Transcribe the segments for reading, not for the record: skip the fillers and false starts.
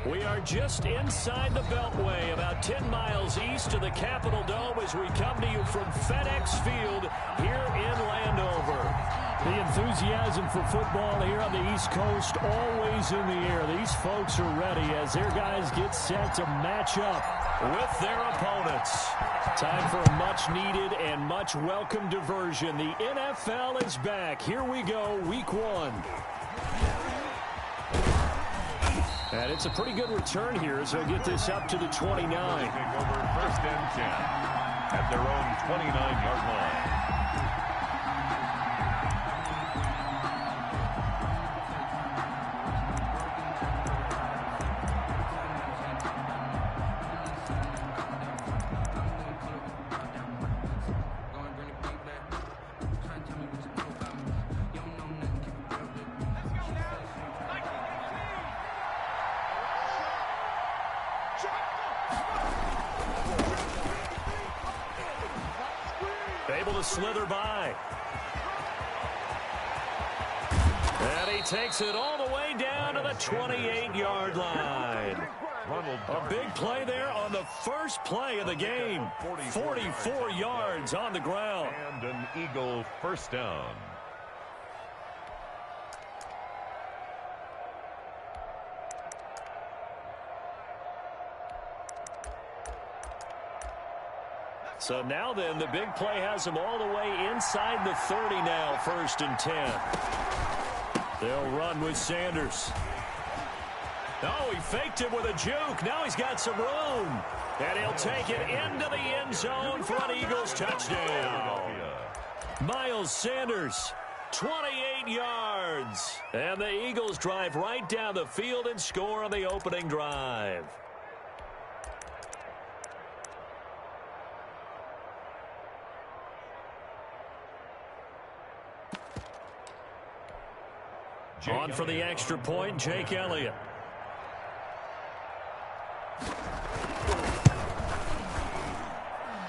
We are just inside the Beltway, about 10 miles east of the Capitol Dome as we come to you from FedEx Field here in Landover. The enthusiasm for football here on the East Coast always in the air. These folks are ready as their guys get set to match up with their opponents. Time for a much-needed and much-welcome diversion. The NFL is back. Here we go, Week 1. And it's a pretty good return here as they'll get this up to the 29. Take over 1st and 10 at their own 29-yard line. Able to slither by. And he takes it all the way down to the 28-yard line. A big play there on the first play of the game. 44 yards on the ground. And an Eagle first down. So now then, the big play has them all the way inside the 30 now, 1st and 10. They'll run with Sanders. Oh, he faked it with a juke. Now he's got some room. And he'll take it into the end zone for an Eagles touchdown. Miles Sanders, 28 yards. And the Eagles drive right down the field and score on the opening drive. On for the extra point, Jake Elliott.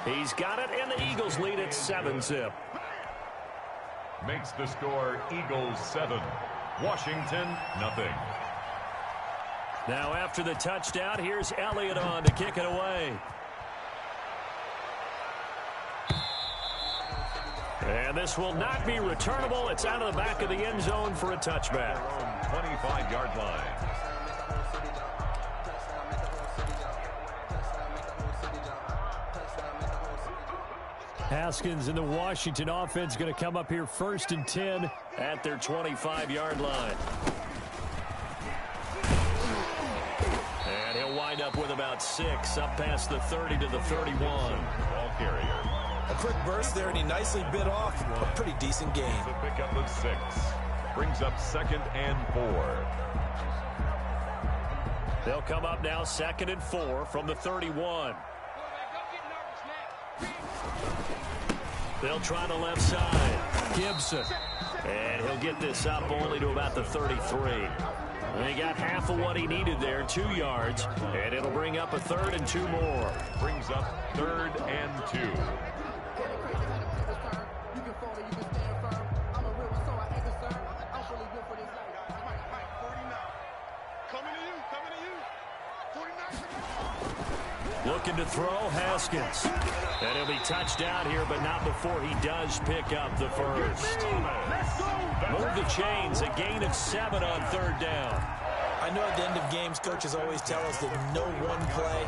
He's got it, and the Eagles lead at 7-zip. Makes the score Eagles 7, Washington nothing. Now after the touchdown, here's Elliott on to kick it away. And this will not be returnable. It's out of the back of the end zone for a touchback. 25-yard line. Haskins and the Washington offense going to come up here 1st and 10 at their 25-yard line. And he'll wind up with about 6 up past the 30 to the 31. Ball carrier. A quick burst there, and he nicely bit off a pretty decent gain. The pickup of 6. Brings up 2nd and 4. They'll come up now 2nd and 4 from the 31. They'll try the left side. Gibson. And he'll get this up only to about the 33. And he got half of what he needed there, 2 yards. And it'll bring up a 3rd and 2 more. Brings up 3rd and 2. Looking to throw, Haskins. And he'll be touched down here, but not before he does pick up the first. Move the chains, a gain of 7 on 3rd down. I know at the end of games, coaches always tell us that no one play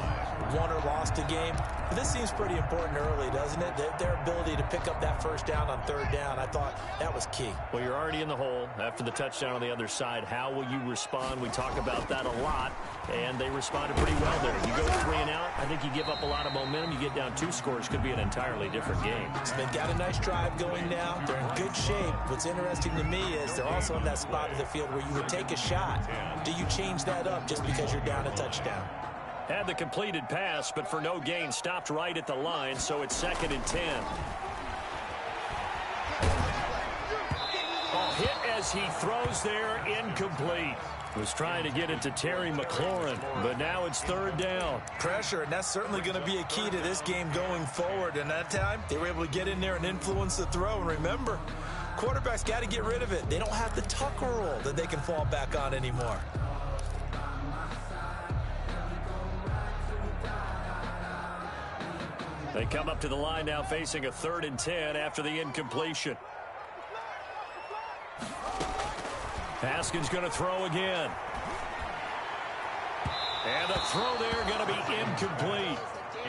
won or lost a game. But this seems pretty important early, doesn't it? Their ability to pick up that first down on 3rd down, I thought that was key. Well, you're already in the hole after the touchdown on the other side. How will you respond? We talk about that a lot, and they responded pretty well there. You go 3 and out, I think you give up a lot of momentum. You get down 2 scores, could be an entirely different game. So they've got a nice drive going now. They're in good shape. What's interesting to me is they're also in that spot of the field where you would take a shot. Do you change that up just because you're down a touchdown? Had the completed pass, but for no gain, stopped right at the line, so it's 2nd and 10. Hit as he throws there, incomplete. Was trying to get it to Terry McLaurin, but now it's 3rd down. Pressure, and that's certainly going to be a key to this game going forward. And that time, they were able to get in there and influence the throw. And remember, quarterbacks got to get rid of it. They don't have the tuck rule that they can fall back on anymore. They come up to the line now facing a 3rd and 10 after the incompletion. Haskins going to throw again. And the throw there going to be incomplete.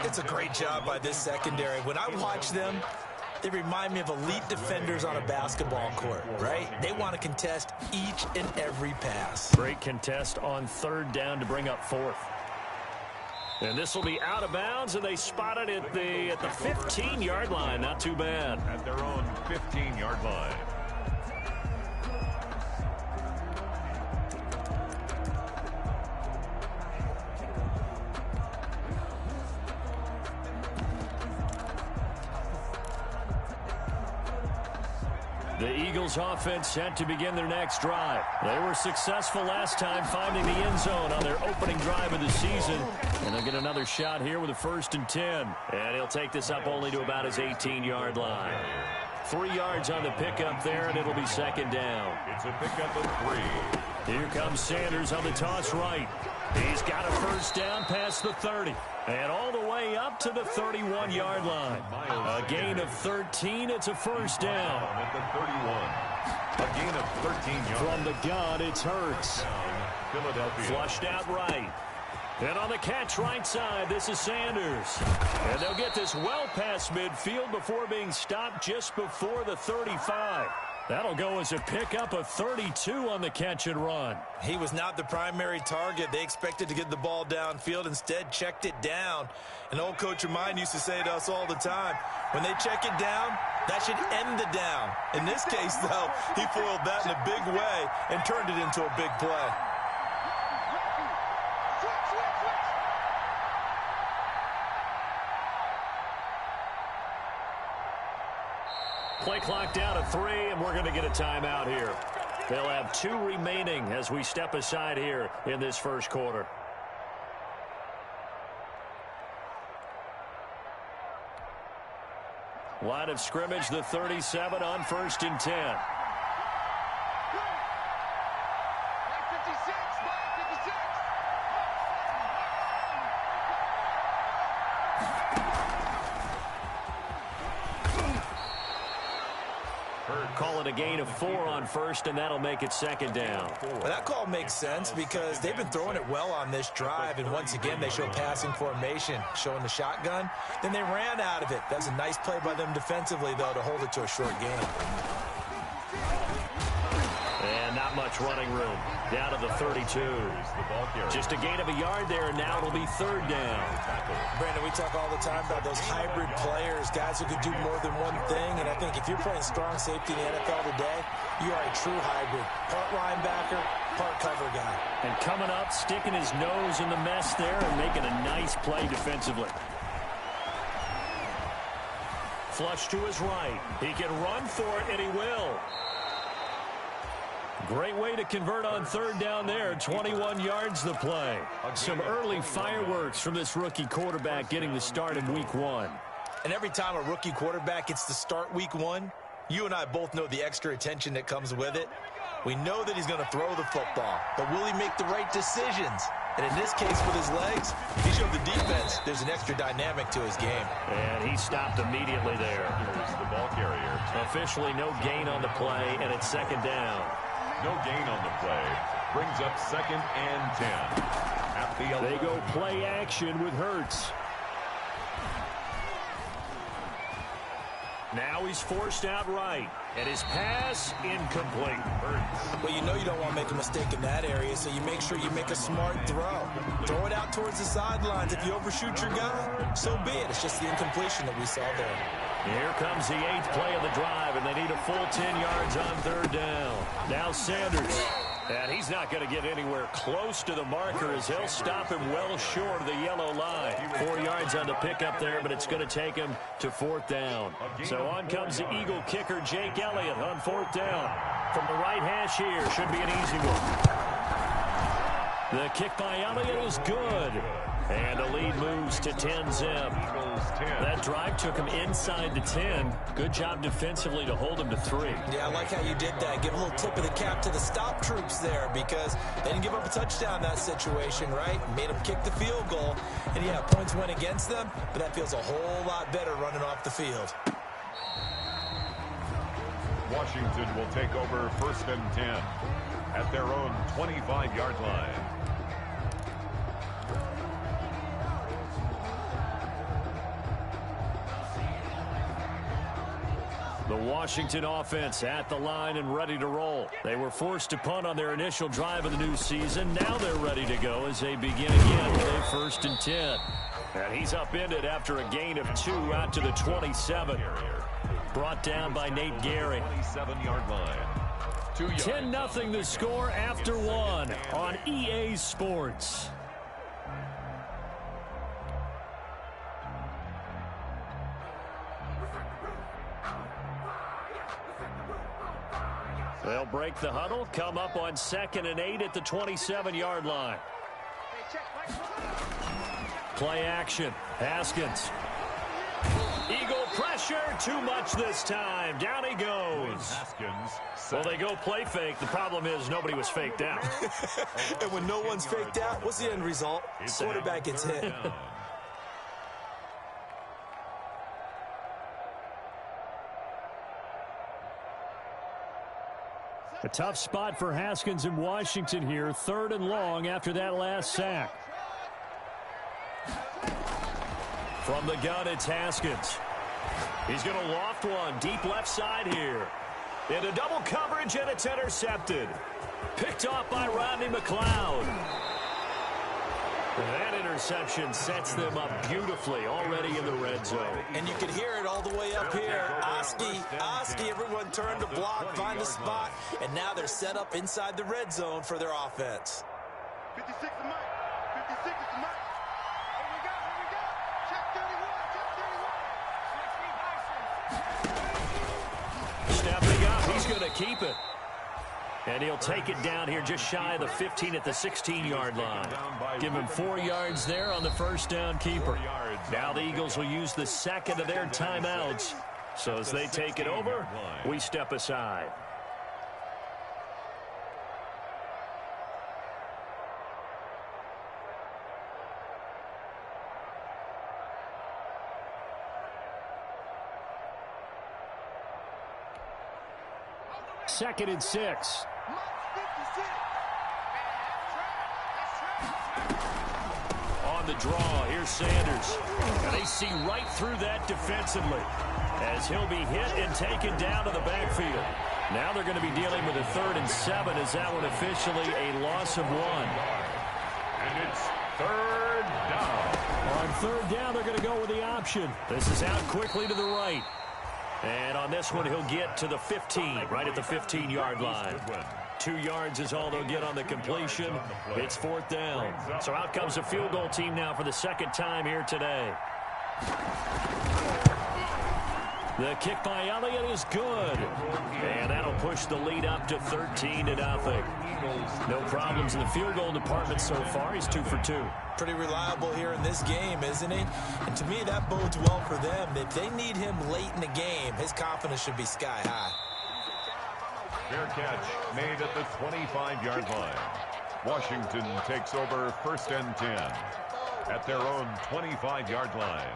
It's a great job by this secondary. When I watch them, they remind me of elite defenders on a basketball court, right? They want to contest each and every pass. Great contest on 3rd down to bring up 4th. And this will be out of bounds, and they spot it at the 15-yard line. Not too bad. At their own 15-yard line. The Eagles offense set to begin their next drive. They were successful last time finding the end zone on their opening drive of the season. And they'll get another shot here with a 1st and 10. And he'll take this up only to about his 18-yard line. 3 yards on the pickup there, and it'll be 2nd down. It's a pickup of 3. Here comes Sanders on the toss right. He's got a 1st down past the 30. And all the way up to the 31-yard line. A gain of 13. It's a 1st down. At the 31. A gain of 13 yards. From the gun, it's Hurts. Philadelphia. Flushed out right. And on the catch right side, this is Sanders. And they'll get this well past midfield before being stopped just before the 35. That'll go as a pickup of 32 on the catch and run. He was not the primary target. They expected to get the ball downfield. Instead, checked it down. An old coach of mine used to say to us all the time, when they check it down, that should end the down. In this case, though, he foiled that in a big way and turned it into a big play. Play clock down to 3, and we're going to get a timeout here. They'll have 2 remaining as we step aside here in this 1st quarter. Line of scrimmage, the 37 on 1st and 10. Call it a gain of 4 on 1st, and that'll make it 2nd down. Well, that call makes sense because they've been throwing it well on this drive, and once again, they show passing formation, showing the shotgun. Then they ran out of it. That's a nice play by them defensively, though, to hold it to a short gain. And not much running room. Down to the 32. Just a gain of a yard there, and now it'll be 3rd down. Brandon, we talk all the time about those hybrid players, guys who can do more than one thing, and I think if you're playing strong safety in the NFL today, you are a true hybrid. Part linebacker, part cover guy. And coming up, sticking his nose in the mess there and making a nice play defensively. Flush to his right. He can run for it, and he will. Great way to convert on 3rd down there. 21 yards the play. Some early fireworks from this rookie quarterback getting the start in week 1. And every time a rookie quarterback gets to start week 1, you and I both know the extra attention that comes with it. We know that he's going to throw the football, but will he make the right decisions? And in this case, with his legs, he showed the defense there's an extra dynamic to his game. And he stopped immediately there. Here's the ball carrier. Officially no gain on the play, and it's 2nd down. No gain on the play. Brings up 2nd and 10. At the 11. They go play action with Hurts. Now he's forced out right. And his pass incomplete. Hurts. Well, you know you don't want to make a mistake in that area, so you make sure you make a smart throw. Throw it out towards the sidelines. If you overshoot your guy, so be it. It's just the incompletion that we saw there. Here comes the 8th play of the drive, and they need a full 10 yards on 3rd down. Now Sanders. And he's not going to get anywhere close to the marker as he'll stop him well short of the yellow line. 4 yards on the pickup there, but it's going to take him to 4th down. So on comes the Eagle kicker, Jake Elliott, on 4th down. From the right hash here, should be an easy one. The kick by Elliott is good. And the lead moves to 10-zip. That drive took him inside the 10. Good job defensively to hold him to 3. Yeah, I like how you did that. Give a little tip of the cap to the stop troops there because they didn't give up a touchdown in that situation, right? Made them kick the field goal. And, yeah, points went against them, but that feels a whole lot better running off the field. Washington will take over 1st and 10 at their own 25-yard line. The Washington offense at the line and ready to roll. They were forced to punt on their initial drive of the new season. Now they're ready to go as they begin again with a 1st and 10. And he's upended after a gain of 2 out to the 27. Brought down by Nate Gary. 27-yard line. 2 yards. 10-0 the score after 1 on EA Sports. They'll break the huddle, come up on 2nd and 8 at the 27-yard line. Play action. Haskins. Eagle pressure. Too much this time. Down he goes. Haskins. Well, they go play fake. The problem is nobody was faked out. And when no one's faked out, what's the end result? Quarterback gets hit. A tough spot for Haskins in Washington here. 3rd and long after that last sack. From the gun, it's Haskins. He's going to loft one deep left side here. Into double coverage, and it's intercepted. Picked off by Rodney McLeod. That interception sets them up beautifully already in the red zone. And you can hear it all the way up here. Oski, everyone turned to block, find a spot, and now they're set up inside the red zone for their offense. 56 is Mike. 56 is Mike. Here we go. Check 31. Stepping up, he's going to keep it. And he'll take it down here just shy of the 15 at the 16-yard line. Give him 4 yards there on the first down keeper. Now the Eagles will use the 2nd of their timeouts. So as they take it over, we step aside. Second and 6. On the draw, here's Sanders. And they see right through that defensively as he'll be hit and taken down to the backfield. Now they're going to be dealing with a 3rd and 7 as that one officially a loss of 1. And it's 3rd down. On 3rd down, they're going to go with the option. This is out quickly to the right. And on this one, he'll get to the 15, right at the 15-yard line. 2 yards is all they'll get on the completion. It's 4th down. So out comes a field goal team now for the 2nd time here today. The kick by Elliott is good. And that'll push the lead up to 13-0. No problems in the field goal department so far. He's 2 for 2. Pretty reliable here in this game, isn't he? And to me, that bodes well for them. If they need him late in the game, his confidence should be sky high. Fair catch made at the 25-yard line. Washington takes over 1st and 10 at their own 25-yard line.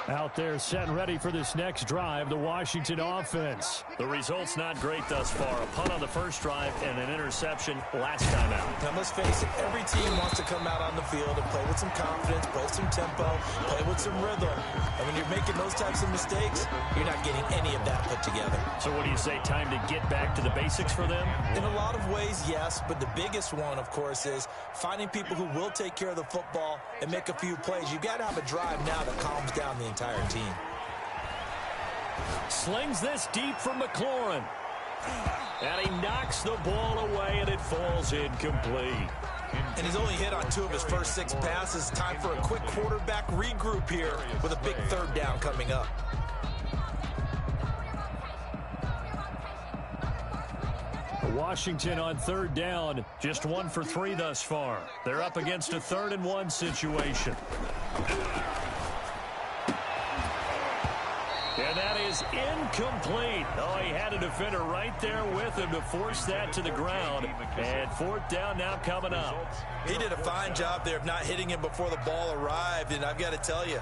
Out there set and ready for this next drive, the Washington offense. The result's not great thus far. A punt on the first drive and an interception last time out. Now, let's face it, every team wants to come out on the field and play with some confidence, play with some tempo, play with some rhythm. And when you're making those types of mistakes, you're not getting any of that put together. So what do you say, time to get back to the basics for them? In a lot of ways, yes, but the biggest one, of course, is finding people who will take care of the football and make a few plays. You've got to have a drive now that calms down the entire team. Slings this deep from McLaurin. And he knocks the ball away, and it falls incomplete. And he's only hit on 2 of his first 6 passes. Time for a quick quarterback regroup here with a big 3rd down coming up. Washington on third down, just 1 for 3 thus far. They're up against a 3rd and 1 situation. And that is incomplete. Oh, he had a defender right there with him to force that to the ground. And 4th down now coming up. He did a fine job there of not hitting him before the ball arrived. And I've got to tell you,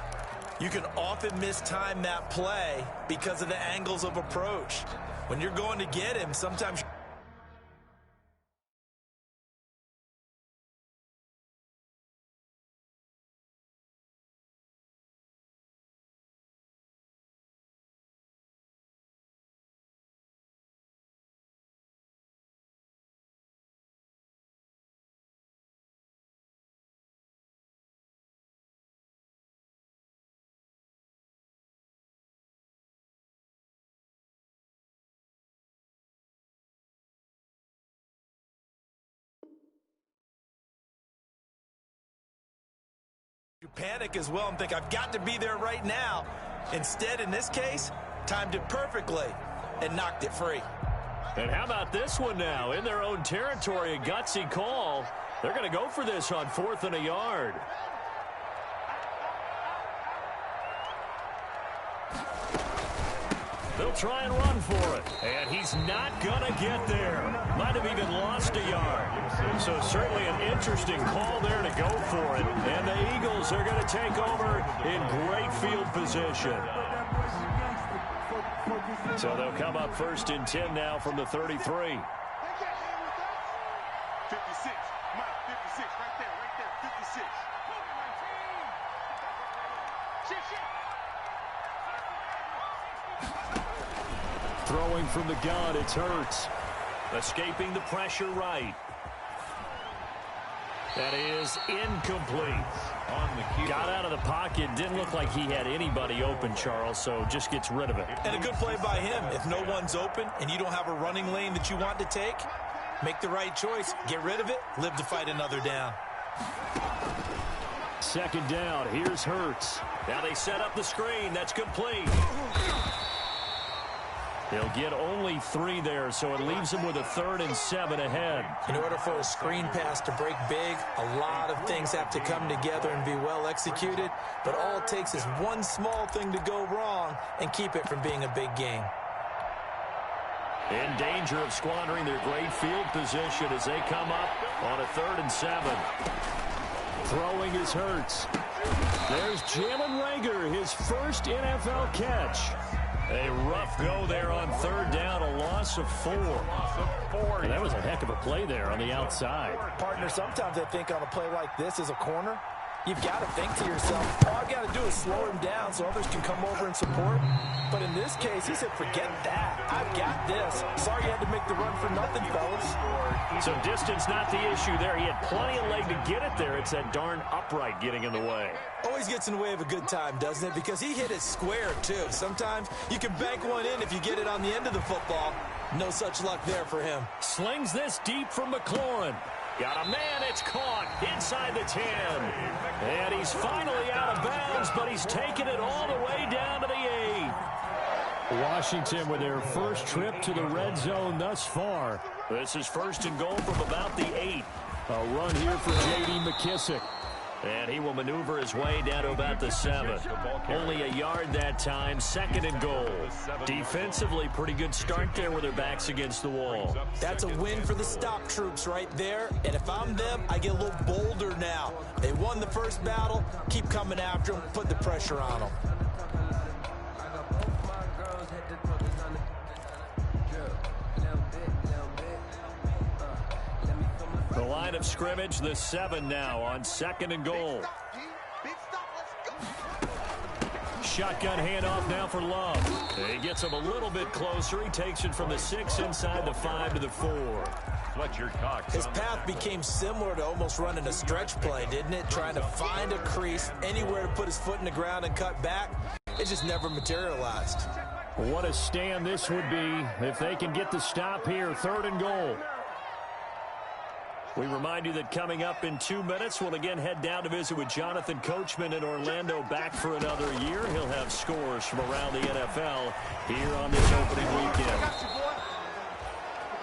you can often mistime that play because of the angles of approach. When you're going to get him, sometimes... You panic as well and think, I've got to be there right now. Instead, in this case, timed it perfectly and knocked it free. And how about this one now? In their own territory, a gutsy call. They're going to go for this on 4th and a yard. They'll try and run for it. And he's not going to get there. Might have even lost a yard. So certainly an interesting call there to go for it. And the Eagles are going to take over in great field position. So they'll come up 1st and 10 now from the 33. 56. Mike, 56. Right there. 56. Throwing from the gun, it's Hurts. Escaping the pressure right. That is incomplete. On the keeper. Got out of the pocket. Didn't look like he had anybody open, Charles, so just gets rid of it. And a good play by him. If no one's open and you don't have a running lane that you want to take, make the right choice. Get rid of it. Live to fight another down. 2nd down. Here's Hurts. Now they set up the screen. That's complete. They'll get only 3 there, so it leaves them with a 3rd and 7 ahead. In order for a screen pass to break big, a lot of things have to come together and be well executed. But all it takes is one small thing to go wrong and keep it from being a big game. In danger of squandering their great field position as they come up on a 3rd and 7. Throwing is Hurts. There's Jalen Reagor, his first NFL catch. A rough go there on 3rd down, a loss of 4. And that was a heck of a play there on the outside. Partner, sometimes I think on a play like this as a corner, you've got to think to yourself, all I've got to do is slow him down so others can come over and support. But in this case, he said, forget that. I've got this. Sorry you had to make the run for nothing, fellas. So distance not the issue there. He had plenty of leg to get it there. It's that darn upright getting in the way. Always gets in the way of a good time, doesn't it? Because he hit it square, too. Sometimes you can bank one in if you get it on the end of the football. No such luck there for him. Slings this deep from McLaurin. Got a man, it's caught inside the 10. And he's finally out of bounds, but he's taken it all the way down to the 8. Washington with their first trip to the red zone thus far. This is 1st and goal from about the 8. A run here for J.D. McKissick. And he will maneuver his way down to about the 7. Only a yard that time, 2nd and goal. Defensively, pretty good start there with their backs against the wall. That's a win for the stop troops right there. And if I'm them, I get a little bolder now. They won the first battle. Keep coming after them. Put the pressure on them. The line of scrimmage, the 7 now on 2nd and goal. Shotgun handoff now for Love. He gets him a little bit closer. He takes it from the 6 inside the 5 to the 4. Fletcher Cox. His path became similar to almost running a stretch play, didn't it? Trying to find a crease, anywhere to put his foot in the ground and cut back. It just never materialized. What a stand this would be if they can get the stop here. 3rd and goal. We remind you that coming up in 2 minutes, we'll again head down to visit with Jonathan Coachman in Orlando, back for another year. He'll have scores from around the NFL here on this opening weekend.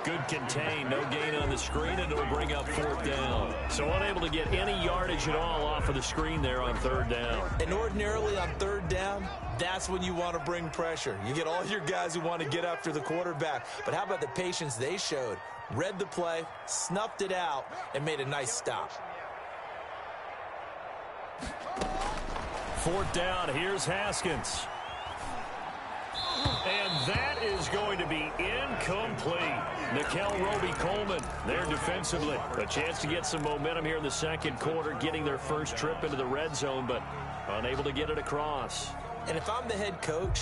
Good contain, no gain on the screen, and it'll bring up 4th down. So unable to get any yardage at all off of the screen there on 3rd down. And ordinarily on 3rd down, that's when you want to bring pressure. You get all your guys who want to get after the quarterback. But how about the patience they showed? Read the play, snuffed it out, and made a nice stop. 4th down, here's Haskins. And that is going to be incomplete. Nickel Roby-Coleman there defensively. A chance to get some momentum here in the 2nd quarter, getting their first trip into the red zone, but unable to get it across. And if I'm the head coach,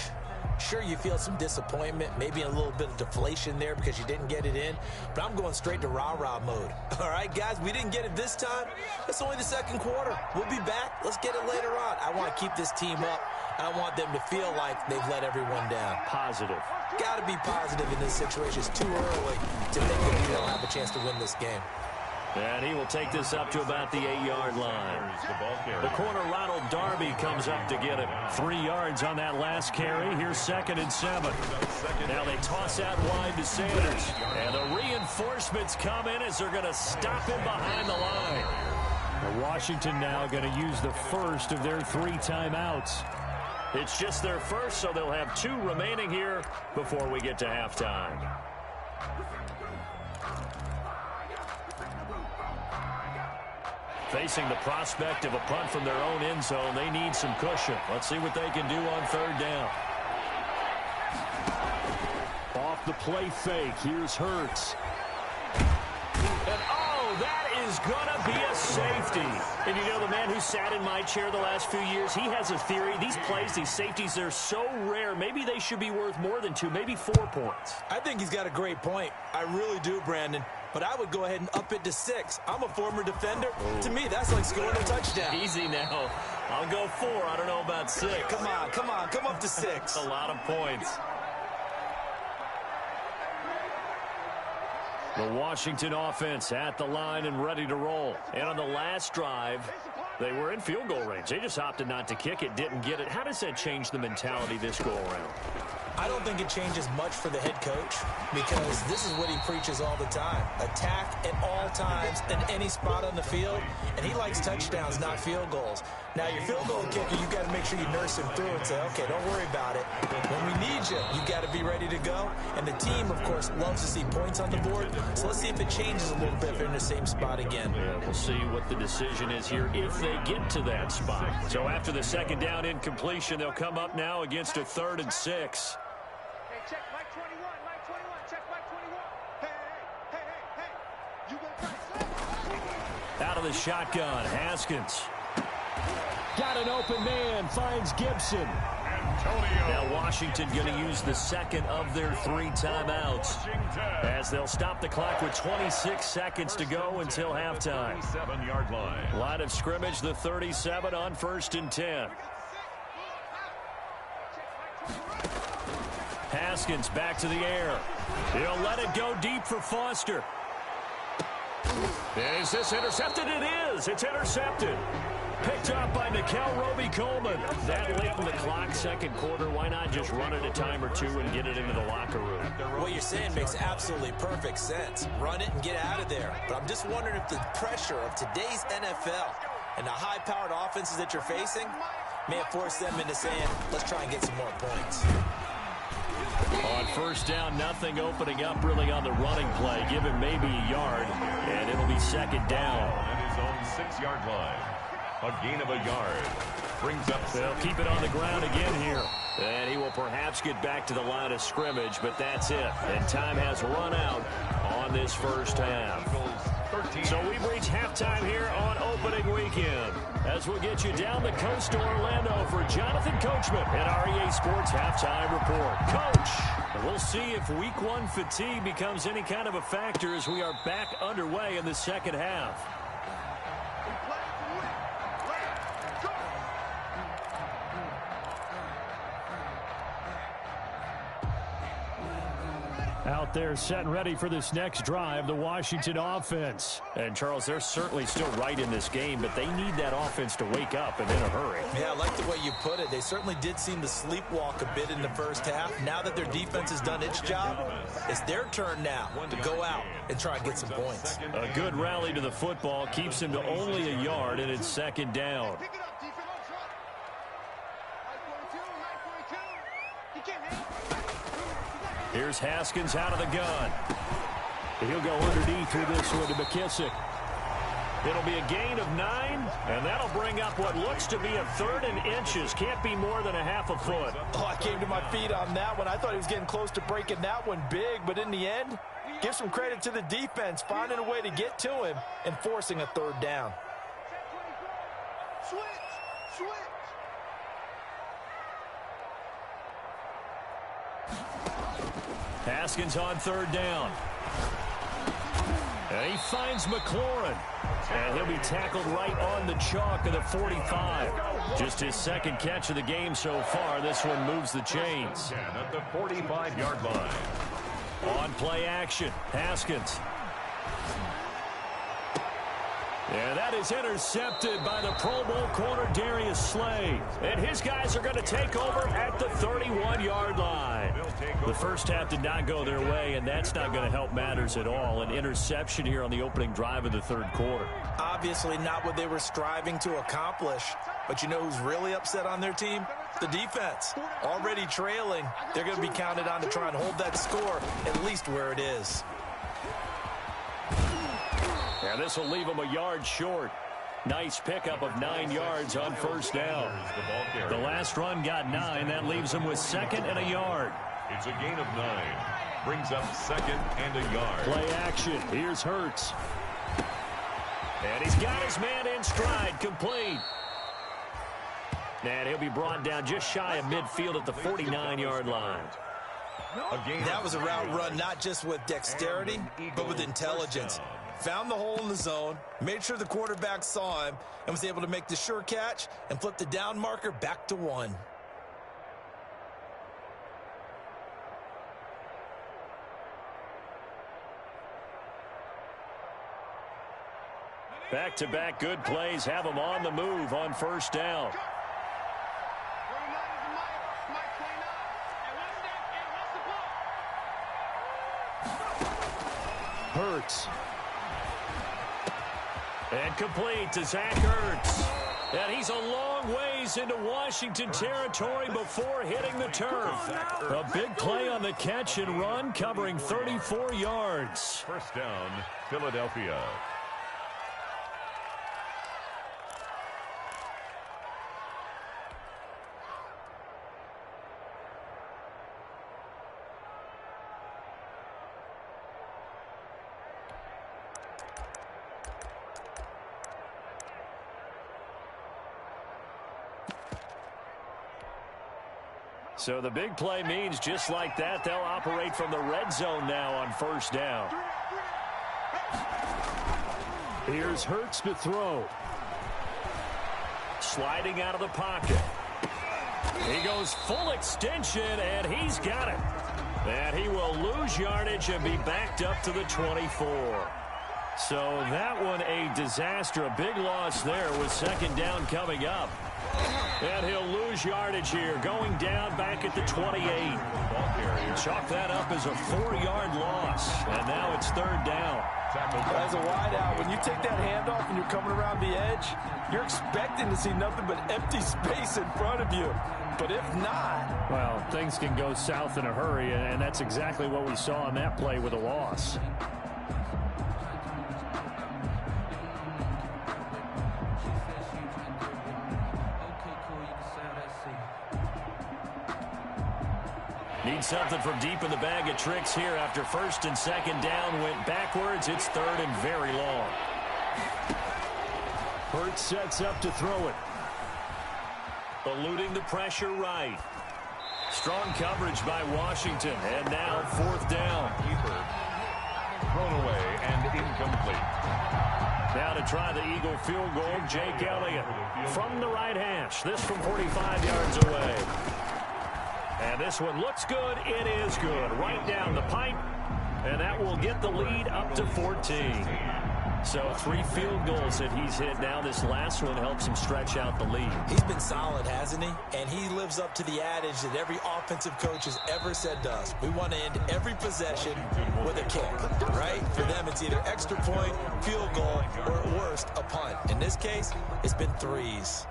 sure, you feel some disappointment, maybe a little bit of deflation there because you didn't get it in, but I'm going straight to rah-rah mode. All right, guys, we didn't get it this time. It's only the 2nd quarter. We'll be back. Let's get it later on. I want to keep this team up. I want them to feel like they've let everyone down. Positive. Got to be positive in this situation. It's too early to think that we don't have a chance to win this game. And he will take this up to about the 8-yard line. The corner, Ronald Darby, comes up to get it. 3 yards on that last carry. Here's 2nd and 7. Now they toss out wide to Sanders. And the reinforcements come in as they're going to stop him behind the line. And Washington now going to use the first of their 3 timeouts. It's just their first, so they'll have 2 remaining here before we get to halftime. Facing the prospect of a punt from their own end zone, they need some cushion. Let's see what they can do on 3rd down. Off the play fake, here's Hurts. And oh, that is going to be a safety. And you know, the man who sat in my chair the last few years, he has a theory. These plays, these safeties, they're so rare. Maybe they should be worth more than 2, maybe 4 points. I think he's got a great point. I really do, Brandon. But I would go ahead and up it to 6. I'm a former defender. To me, that's like scoring a touchdown. Easy now. I'll go 4. I don't know about 6. Come on. Come up to 6. A lot of points. The Washington offense at the line and ready to roll. And on the last drive, they were in field goal range. They just opted not to kick it, didn't get it. How does that change the mentality this go around? I don't think it changes much for the head coach because this is what he preaches all the time. Attack at all times in any spot on the field, and he likes touchdowns, not field goals. Now, your field goal kicker, you got to make sure you nurse him through and say, okay, don't worry about it. When we need you, you got to be ready to go. And the team, of course, loves to see points on the board. So let's see if it changes a little bit if they're in the same spot again. Yeah, we'll see what the decision is here if they get to that spot. So after the 2nd down incompletion, they'll come up now against a 3rd and 6. Check Mike 21, Mike 21, check Mike 21. Hey. You gonna try? Out of the shotgun, Haskins. Got an open man, finds Gibson. Now Washington going to use the 2nd of their 3 timeouts as they'll stop the clock with 26 seconds to go until halftime. 7-yard line. Line of scrimmage, the 37 on 1st and 10. Haskins back to the air. He'll let it go deep for Foster. Is this intercepted? It is. It's intercepted. Picked up by Nickel Roby-Coleman. That late in the clock, 2nd quarter. Why not just run it a time or 2 and get it into the locker room? What you're saying makes absolutely perfect sense. Run it and get out of there. But I'm just wondering if the pressure of today's NFL and the high-powered offenses that you're facing may have forced them into saying, let's try and get some more points. On 1st down, nothing opening up really on the running play. Give him maybe a yard, and it'll be 2nd down. At his own 6-yard line. A gain of a yard. Brings up. They'll keep it on the ground again here. And he will perhaps get back to the line of scrimmage, but that's it. And time has run out on this first half. So we've reached halftime here on opening weekend. As we'll get you down the coast to Orlando for Jonathan Coachman at our EA Sports Halftime Report. Coach, we'll see if Week 1 fatigue becomes any kind of a factor as we are back underway in the 2nd half. Out there set and ready for this next drive, the Washington offense. And, Charles, they're certainly still right in this game, but they need that offense to wake up and in a hurry. Yeah, I like the way you put it. They certainly did seem to sleepwalk a bit in the first half. Now that their defense has done its job, it's their turn now to go out and try and get some points. A good rally to the football keeps him to only a yard, and it's second down. Pick it up, defense. You can't hit. Here's Haskins out of the gun. He'll go underneath with this one to McKissick. It'll be a gain of 9, and that'll bring up what looks to be a 3rd and inches. Can't be more than a half a foot. Oh, I came to my feet on that one. I thought he was getting close to breaking that one big, but in the end, give some credit to the defense, finding a way to get to him and forcing a 3rd down. Switch. Haskins on 3rd down. And he finds McLaurin. And he'll be tackled right on the chalk of the 45. Just his 2nd catch of the game so far. This one moves the chains. At the 45-yard line. On play action, Haskins. And that is intercepted by the Pro Bowl corner Darius Slay. And his guys are going to take over at the 31-yard line. The first half did not go their way, and that's not going to help matters at all. An interception here on the opening drive of the 3rd quarter. Obviously not what they were striving to accomplish. But you know who's really upset on their team? The defense. Already trailing, they're going to be counted on to try and hold that score at least where it is. Yeah, this will leave them a yard short. Nice pickup of 9 yards on 1st down. The last run got 9. That leaves them with 2nd and a yard. It's a gain of 9. Brings up 2nd and a yard. Play action. Here's Hurts. And he's got his man in stride. Complete. And he'll be brought down just shy of midfield at the 49-yard line. That was a route run not just with dexterity, but with intelligence. Found the hole in the zone, made sure the quarterback saw him, and was able to make the sure catch and flip the down marker back to 1. Back-to-back good plays have them on the move on 1st down. Hurts. And complete to Zach Ertz. And he's a long ways into Washington territory before hitting the turf. A big play on the catch and run, covering 34 yards. 1st down, Philadelphia. So the big play means just like that, they'll operate from the red zone now on 1st down. Here's Hurts to throw. Sliding out of the pocket. He goes full extension, and he's got it. And he will lose yardage and be backed up to the 24. So that one a disaster. A big loss there with 2nd down coming up. And he'll lose yardage here, going down back at the 28. Chalk that up as a 4-yard loss. And now it's 3rd down. As a wideout, when you take that handoff and you're coming around the edge, you're expecting to see nothing but empty space in front of you. But if not... Well, things can go south in a hurry, and that's exactly what we saw on that play with a loss. Need something from deep in the bag of tricks here after 1st and 2nd down went backwards. It's 3rd and very long. Hurts sets up to throw it. Eluding the pressure right. Strong coverage by Washington. And now 4th down. Thrown away and incomplete. Now to try the Eagle field goal, Jake Elliott from the right hash. This from 45 yards away. And this one looks good. It is good. Right down the pipe. And that will get the lead up to 14. So 3 field goals that he's hit now. This last one helps him stretch out the lead. He's been solid, hasn't he? And he lives up to the adage that every offensive coach has ever said to us. We want to end every possession with a kick, right? For them, it's either extra point, field goal, or at worst, a punt. In this case, it's been 3s.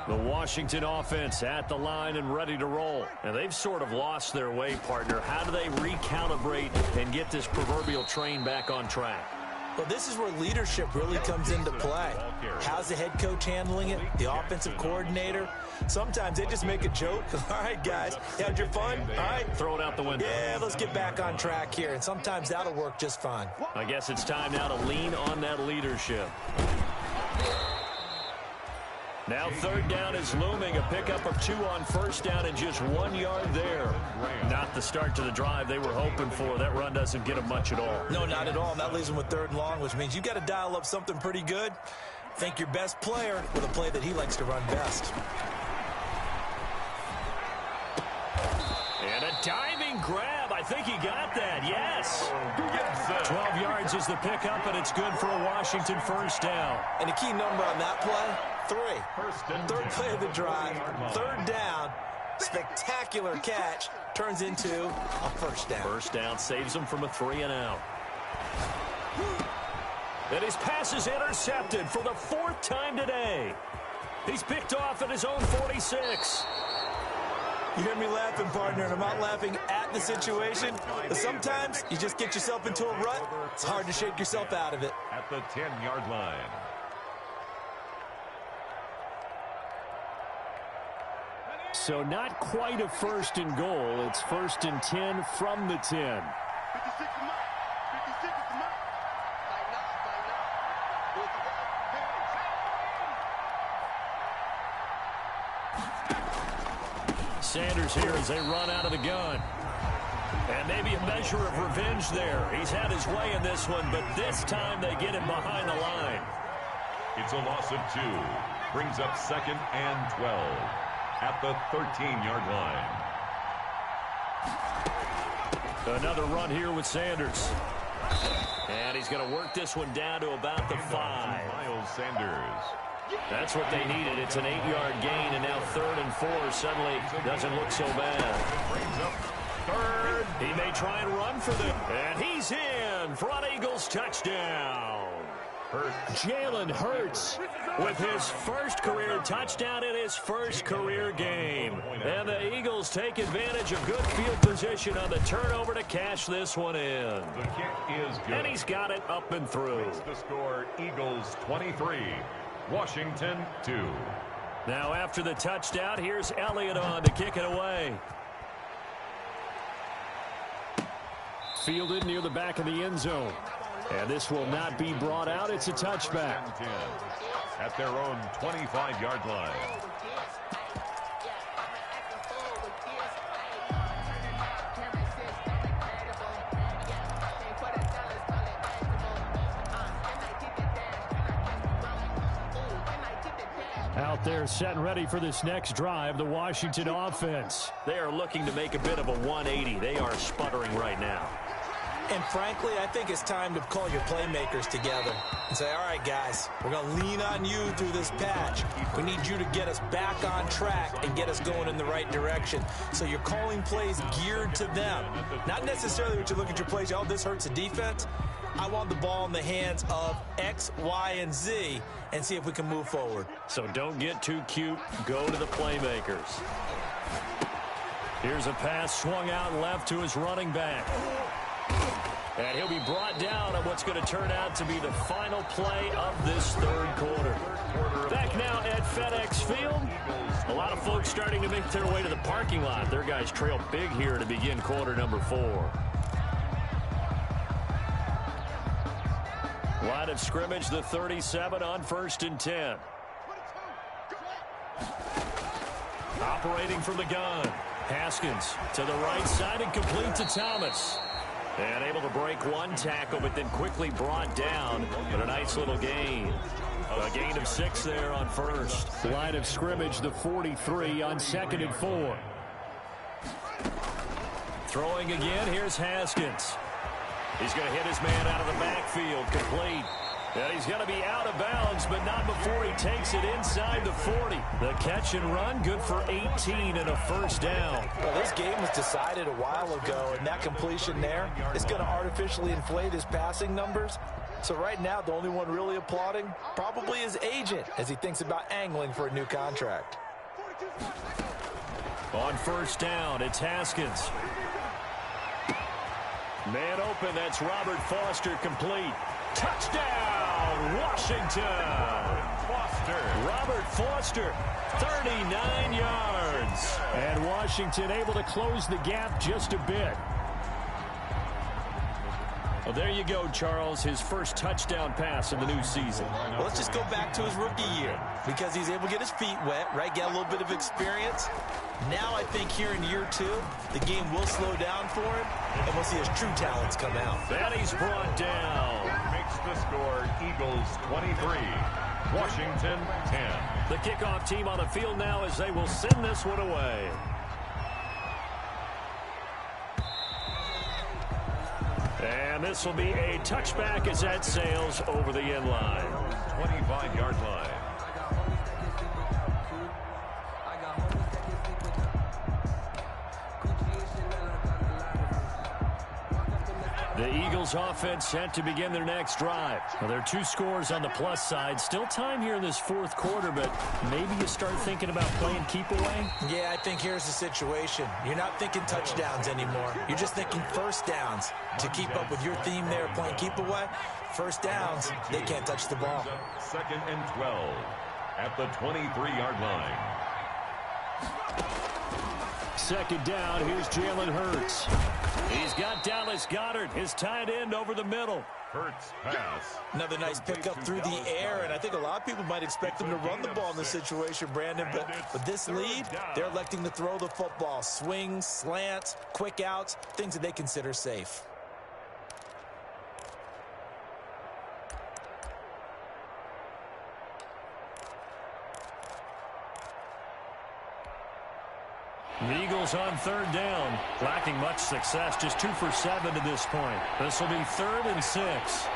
The Washington offense at the line and ready to roll. And they've sort of lost their way, partner. How do they recalibrate and get this proverbial train back on track? Well, this is where leadership really comes into play. How's the head coach handling it? The offensive coordinator? Sometimes they just make a joke. All right, guys, you had your fun? All right. Throw it out the window. Yeah, let's get back on track here. And sometimes that'll work just fine. I guess it's time now to lean on that leadership. Now 3rd down is looming. A pickup of 2 on 1st down and just 1 yard there. Not the start to the drive they were hoping for. That run doesn't get them much at all. No, not at all. And that leaves them with 3rd and long, which means you've got to dial up something pretty good. Think your best player with a play that he likes to run best. And a diving grab. I think he got that. Yes. 12 yards is the pickup, and it's good for a Washington 1st down. And the key number on that play, 3. 3rd play of the drive, 3rd down, spectacular catch, turns into a 1st down. 1st down saves him from a 3 and out. And his pass is intercepted for the 4th time today. He's picked off at his own 46. You hear me laughing, partner, and I'm not laughing at the situation. But sometimes you just get yourself into a rut. It's hard to shake yourself out of it. At the 10-yard line. So not quite a 1st and goal. It's 1st and 10 from the 10. 56 is mine. 56 is mine. Sanders here as they run out of the gun. And maybe a measure of revenge there. He's had his way in this one, but this time they get him behind the line. It's a loss of 2. Brings up 2nd and 12 at the 13-yard line. Another run here with Sanders. And he's going to work this one down to about the 5. Miles Sanders. That's what they needed. It's an 8-yard gain, and now 3rd and 4 suddenly doesn't look so bad. Brings up 3rd. He may try and run for them. And he's in for an Eagles touchdown. Jalen Hurts with his 1st career touchdown in his 1st career game. And the Eagles take advantage of good field position on the turnover to cash this one in. The kick is good. And he's got it up and through. Makes the score Eagles 23, Washington 2. Now after the touchdown, here's Elliott on to kick it away. Fielded near the back of the end zone. And this will not be brought out. It's a touchback. At their own 25-yard line. Out there set and ready for this next drive, the Washington offense. They are looking to make a bit of a 180. They are sputtering right now. And frankly, I think it's time to call your playmakers together and say, all right, guys, we're going to lean on you through this patch. We need you to get us back on track and get us going in the right direction. So you're calling plays geared to them. Not necessarily what you look at your plays, oh, this hurts the defense. I want the ball in the hands of X, Y, and Z and see if we can move forward. So don't get too cute. Go to the playmakers. Here's a pass swung out left to his running back. And he'll be brought down on what's going to turn out to be the final play of this 3rd quarter. Back now at FedEx Field. A lot of folks starting to make their way to the parking lot. Their guys trail big here to begin quarter number 4. Line of scrimmage, the 37 on 1st and 10. Operating from the gun. Haskins to the right side and complete to Thomas. And able to break one tackle, but then quickly brought down. But a nice little gain. A gain of 6 there on 1st. Line of scrimmage, the 43 on 2nd and 4. Throwing again, here's Haskins. He's going to hit his man out of the backfield, complete. And he's going to be out of bounds, but not before he takes it inside the 40. The catch and run, good for 18 and a first down. Well, this game was decided a while ago, and that completion there is going to artificially inflate his passing numbers. So right now, the only one really applauding probably his agent as he thinks about angling for a new contract. On first down, it's Haskins. Man open, that's Robert Foster, complete. Touchdown, Washington. Robert Foster, 39 yards. And Washington able to close the gap just a bit. Well, there you go, Charles, his first touchdown pass in the new season. Well, let's just go back to his rookie year because he's able to get his feet wet, right? Get a little bit of experience. Now I think here in year two, the game will slow down for him, and we'll see his true talents come out. That he's brought down. Makes the score Eagles 23, Washington 10. The kickoff team on the field now as they will send this one away. And this will be a touchback as that sails over the end line. 25-yard line. The Eagles offense set to begin their next drive. Well, there are 2 scores on the plus side. Still time here in this fourth quarter, but maybe you start thinking about playing keep away? Yeah, I think here's the situation. You're not thinking touchdowns anymore. You're just thinking first downs. To keep up with your theme there, playing keep away, first downs, they can't touch the ball. 2nd and 12 at the 23-yard line. Second down, here's Jalen Hurts. He's got Dallas Goedert, his tight end, over the middle. Hurts pass. Another nice pickup through the air, and I think a lot of people might expect him to run the ball in this situation, Brandon, but with this lead, they're electing to throw the football. Swings, slants, quick outs, things that they consider safe. The Eagles on third down, lacking much success, just 2 for 7 to this point. This will be 3rd and 6.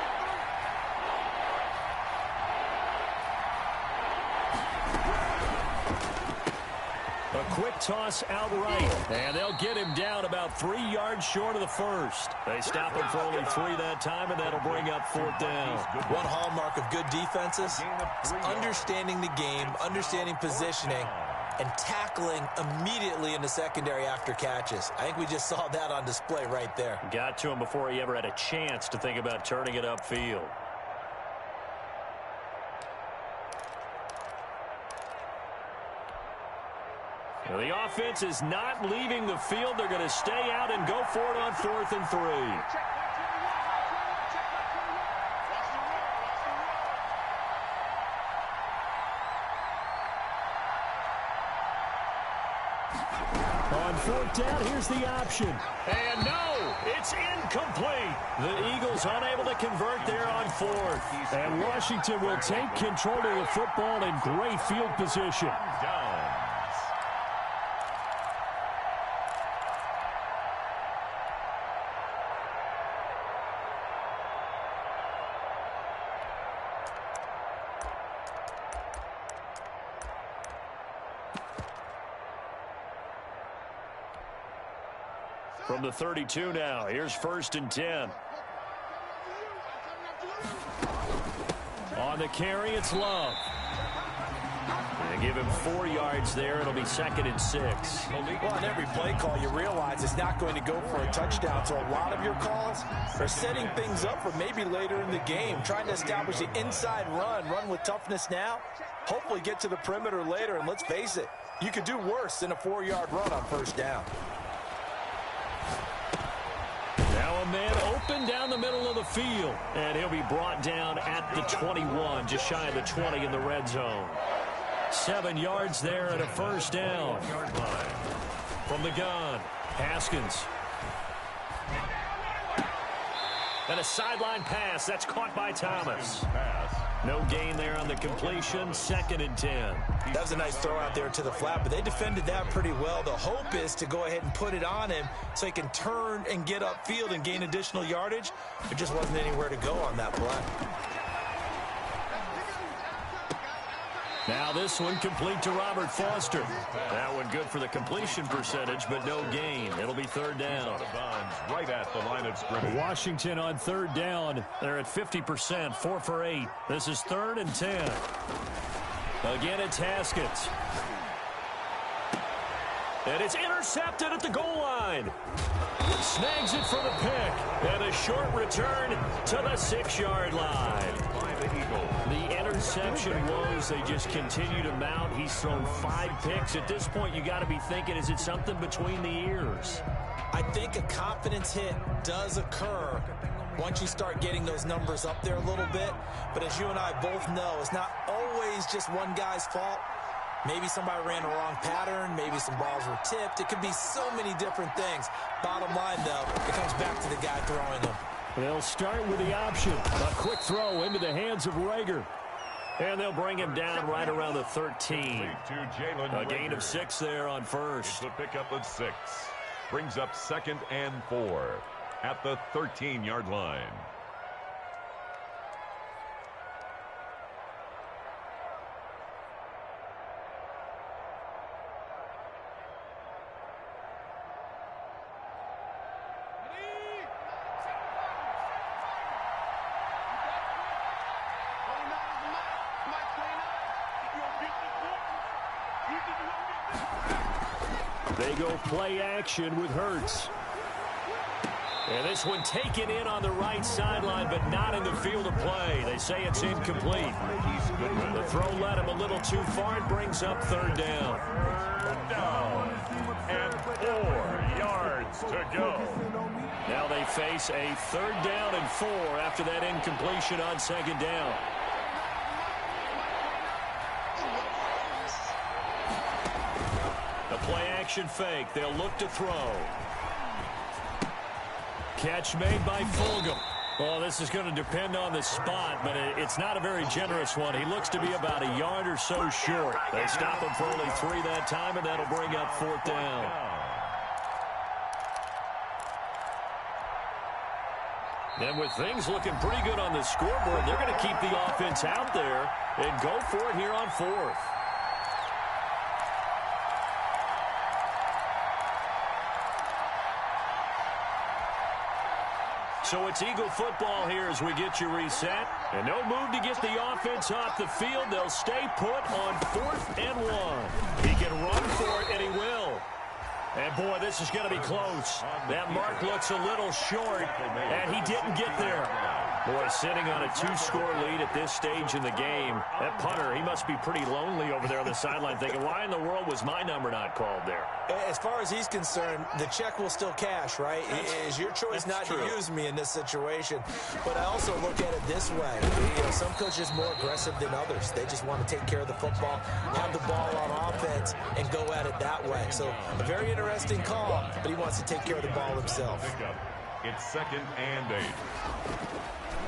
A quick toss outright, and they'll get him down about 3 yards short of the first. They stop him for only 3 that time, and that'll bring up 4th down. One hallmark of good defenses is understanding the game, understanding positioning, and tackling immediately in the secondary after catches. I think we just saw that on display right there. Got to him before he ever had a chance to think about turning it upfield. Well, the offense is not leaving the field. They're going to stay out and go for it on 4th and 3. On 4th down, here's the option. And no, it's incomplete. The Eagles unable to convert there on 4th. And Washington will take control of the football in great field position. From the 32 now, here's 1st and 10. On the carry, it's Love. They give him 4 yards there. It'll be 2nd and 6. Well, on every play call, you realize it's not going to go for a touchdown. So a lot of your calls are setting things up for maybe later in the game, trying to establish the inside run with toughness now, hopefully get to the perimeter later. And let's face it, you could do worse than a 4-yard run on 1st down. Now a man open down the middle of the field, and he'll be brought down at the 21, just shy of the 20 in the red zone. 7 yards there and a 1st down. From the gun, Haskins. And a sideline pass, that's caught by Thomas. Pass. No gain there on the completion. 2nd and 10. That was a nice throw out there to the flat, but they defended that pretty well. The hope is to go ahead and put it on him so he can turn and get upfield and gain additional yardage. There just wasn't anywhere to go on that play. Now this one complete to Robert Foster. That one good for the completion percentage, but no gain. It'll be 3rd down. Out of bounds, right at the line of scrimmage. Washington on 3rd down. They're at 50%, 4 for 8. This is 3rd and 10. Again, it's Haskins. And it's intercepted at the goal line. Snags it for the pick. And a short return to the 6-yard line. By the Eagles. The interception woes, they just continue to mount. He's thrown 5 picks. At this point, you got to be thinking, is it something between the ears? I think a confidence hit does occur once you start getting those numbers up there a little bit. But as you and I both know, it's not always just one guy's fault. Maybe somebody ran a wrong pattern. Maybe some balls were tipped. It could be so many different things. Bottom line, though, it comes back to the guy throwing them. They'll start with the option. A quick throw into the hands of Rager. And they'll bring him down right around the 13. A gain of 6 there on 1st. It's a pickup of 6. Brings up 2nd and 4 at the 13-yard line. They go play action with Hurts. And this one taken in on the right sideline, but not in the field of play. They say it's incomplete. The throw led him a little too far. It brings up 3rd down. Down. And 4 yards to go. Now they face a 3rd down and 4 after that incompletion on 2nd down. The play action fake. They'll look to throw. Catch made by Fulgham. Well, this is going to depend on the spot, but it's not a very generous one. He looks to be about a yard or so short. They stop him for only 3 that time, and that'll bring up 4th down. And with things looking pretty good on the scoreboard, they're going to keep the offense out there and go for it here on 4th. So it's Eagle football here as we get you reset. And no move to get the offense off the field. They'll stay put on 4th and 1. He can run for it, and he will. And, boy, this is going to be close. That mark looks a little short, and he didn't get there. Boy, sitting on a 2-score lead at this stage in the game. That punter, he must be pretty lonely over there on the sideline thinking, why in the world was my number not called there? As far as he's concerned, the check will still cash, right? It is your choice not to use me in this situation. But I also look at it this way. You know, some coaches are more aggressive than others. They just want to take care of the football, have the ball on offense, and go at it that way. So a very interesting call, but he wants to take care of the ball himself. It's 2nd and 8.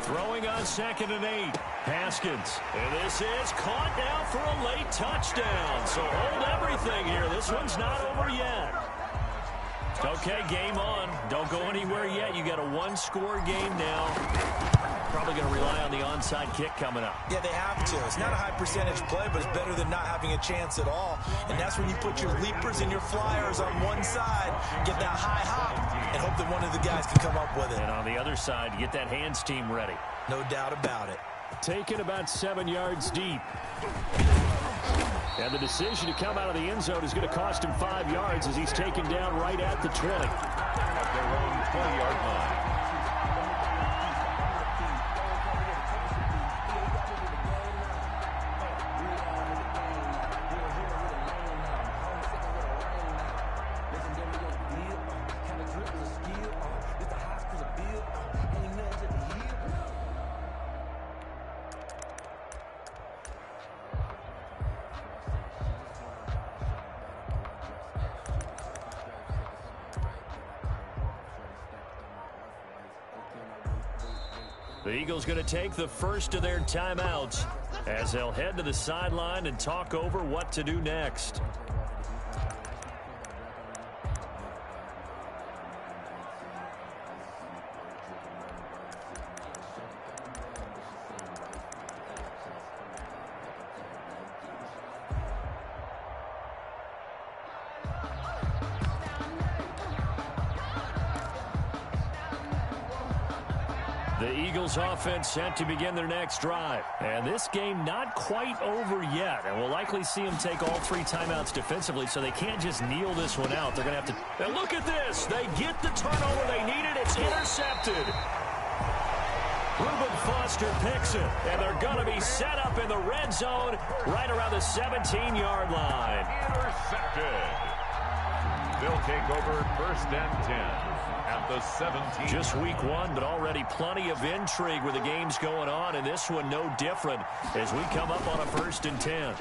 Throwing on 2nd and 8. Haskins. And this is caught now for a late touchdown. So hold everything here. This one's not over yet. Okay, game on. Don't go anywhere yet. You got a 1-score game now. Probably going to rely on the onside kick coming up. Yeah, they have to. It's not a high percentage play, but it's better than not having a chance at all. And that's when you put your leapers and your flyers on one side, get that high hop, and hope that one of the guys can come up with it. And on the other side, get that hands team ready. No doubt about it. Taken about 7 yards deep. And the decision to come out of the end zone is going to cost him 5 yards as he's taken down right at the 20. At their own 20-yard line. The Eagles going to take the first of their timeouts as they'll head to the sideline and talk over what to do next. The Eagles offense set to begin their next drive. And this game not quite over yet. And we'll likely see them take all 3 timeouts defensively, so they can't just kneel this one out. They're going to have to... And look at this. They get the turnover they needed. It's intercepted. Reuben Foster picks it. And they're going to be set up in the red zone right around the 17-yard line. Intercepted. They'll take over first and 10. At the 17. Just week 1, but already plenty of intrigue with the games going on, and this one no different as we come up on a first and 10.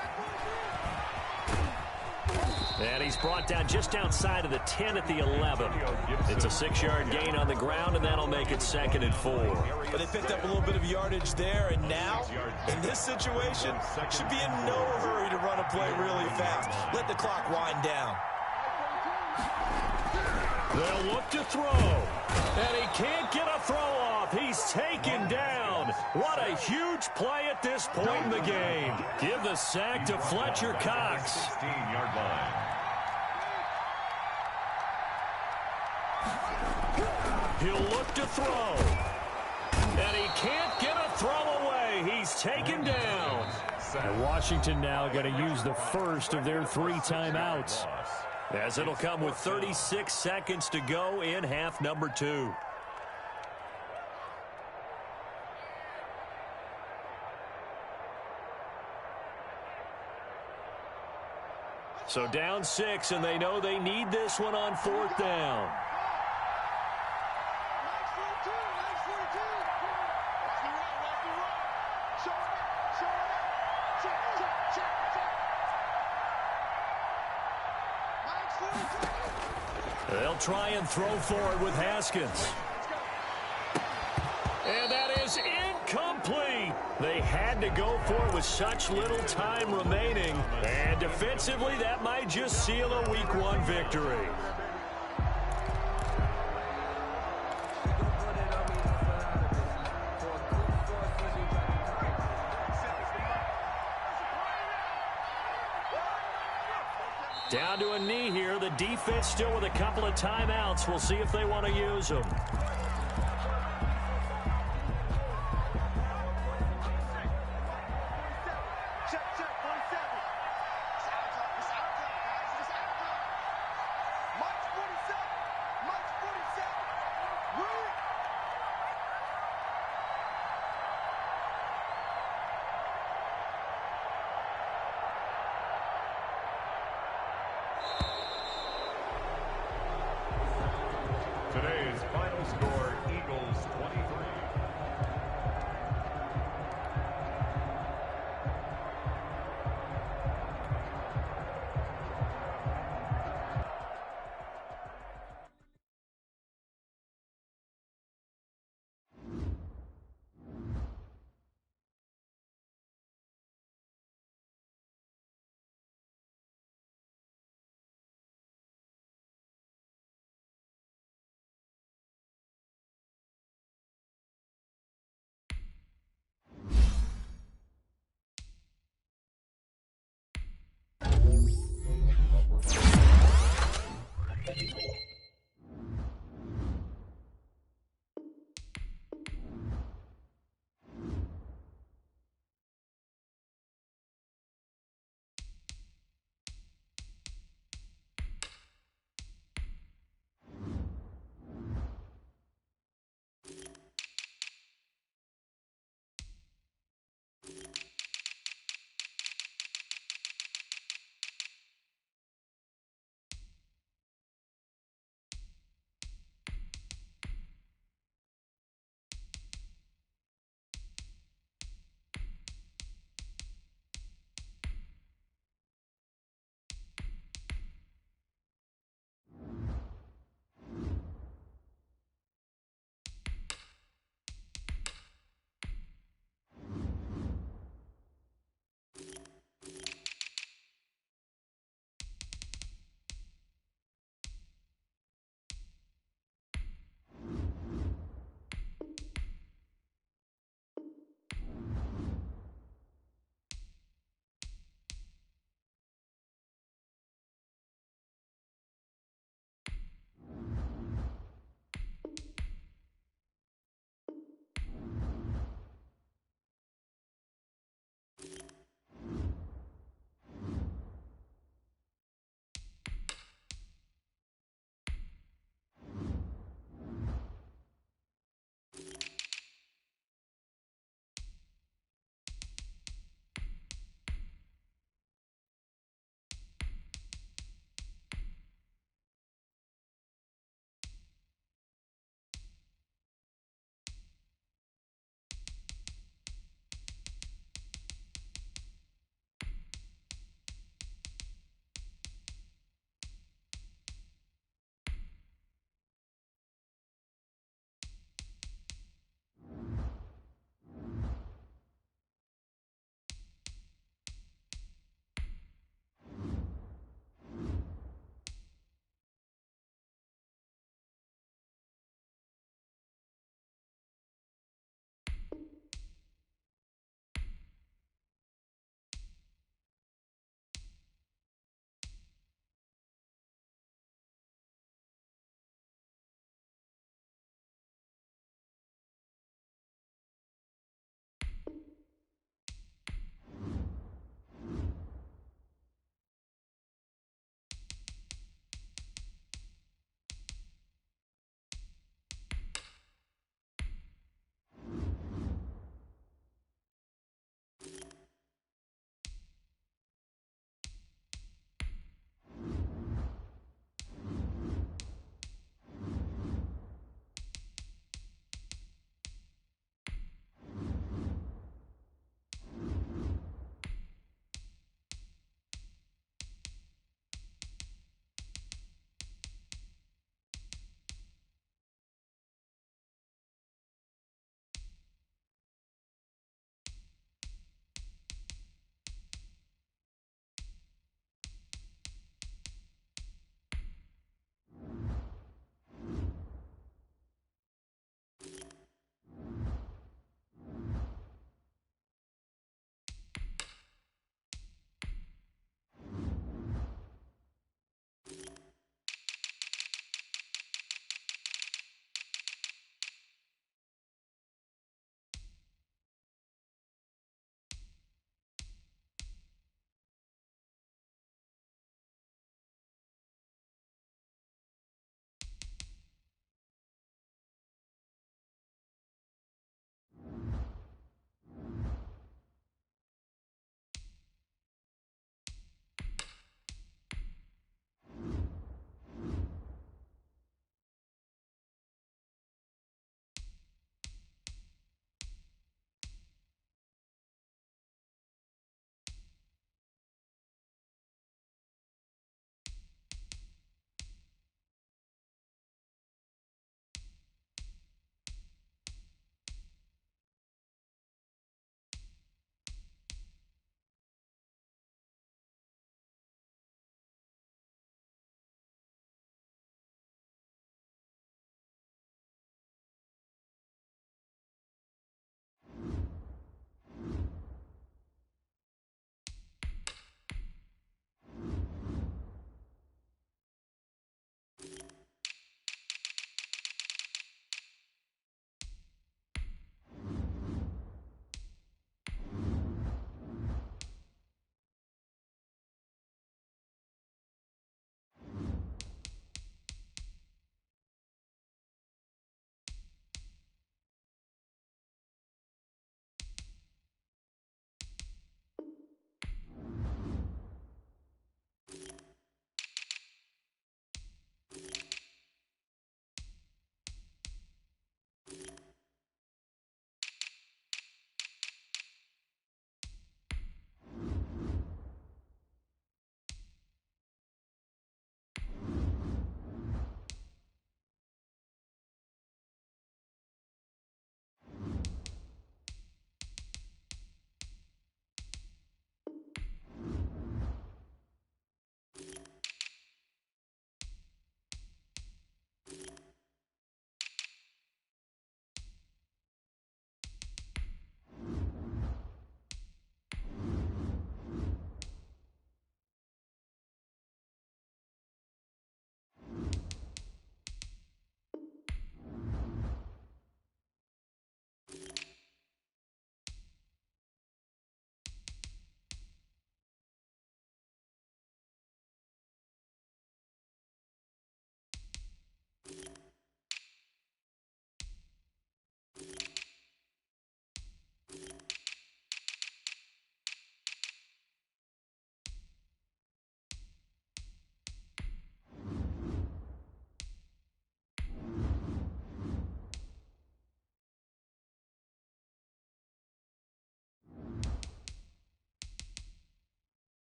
And he's brought down just outside of the 10 at the 11. It's a 6-yard gain on the ground, and that'll make it 2nd and 4. But they picked up a little bit of yardage there, and now, in this situation, should be in no hurry to run a play really fast. Let the clock wind down. They'll look to throw, and he can't get a throw off. He's taken down. What a huge play at this point in the game. Give the sack to Fletcher Cox. 16-yard line. He'll look to throw, and he can't get a throw away. He's taken down. And Washington now going to use the first of their 3 timeouts, as it'll come with 36 seconds to go in half number 2. So down 6, and they know they need this one on 4th down. They'll try and throw forward with Haskins. And that is incomplete. They had to go for it with such little time remaining. And defensively, that might just seal a week 1 victory. Down to a knee here. The defense still with a couple of timeouts. We'll see if they want to use them. Today's final score, Eagles 23,